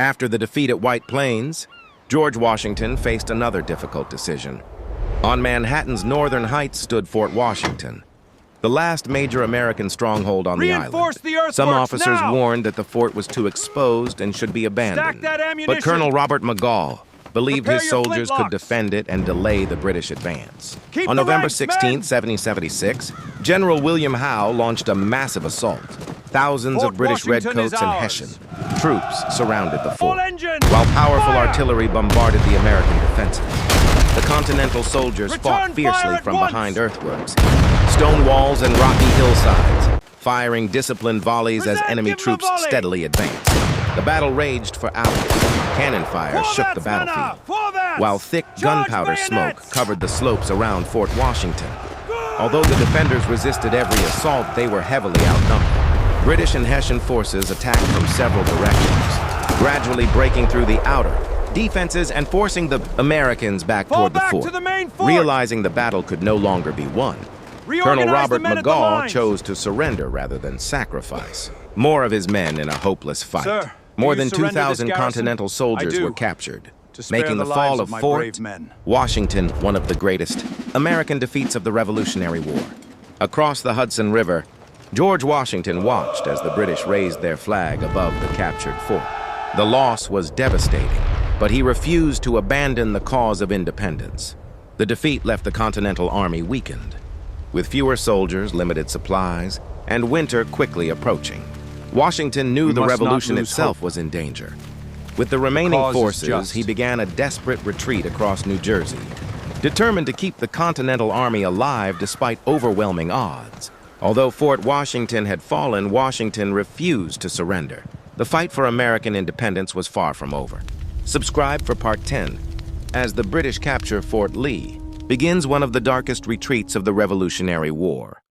After the defeat at White Plains, George Washington faced another difficult decision. On Manhattan's northern heights stood Fort Washington, the last major American stronghold on the island. Some officers warned that the fort was too exposed and should be abandoned. But Colonel Robert McGaw believed his soldiers could defend it and delay the British advance. On November 16, 1776, General William Howe launched a massive assault. Thousands of British redcoats and Hessian troops surrounded the fort, while powerful artillery bombarded the American defenses. The Continental soldiers fought fiercely from behind earthworks, stone walls and rocky hillsides, firing disciplined volleys as enemy troops steadily advanced. The battle raged for hours. Cannon fire shook the battlefield, while thick gunpowder smoke covered the slopes around Fort Washington. Although the defenders resisted every assault, they were heavily outnumbered. British and Hessian forces attacked from several directions, gradually breaking through the outer defenses and forcing the Americans back toward the fort. Realizing the battle could no longer be won, Colonel Robert McGaw chose to surrender rather than sacrifice more of his men in a hopeless fight. Sir, more than 2,000 Continental soldiers were captured, making the fall of Fort Washington one of the greatest American defeats of the Revolutionary War. Across the Hudson River, George Washington watched as the British raised their flag above the captured fort. The loss was devastating, but he refused to abandon the cause of independence. The defeat left the Continental Army weakened, with fewer soldiers, limited supplies, and winter quickly approaching. Washington knew the revolution itself was in danger. With the remaining forces, he began a desperate retreat across New Jersey, determined to keep the Continental Army alive despite overwhelming odds. Although Fort Washington had fallen, Washington refused to surrender. The fight for American independence was far from over. Subscribe for Part 10, as the British capture Fort Lee begins one of the darkest retreats of the Revolutionary War.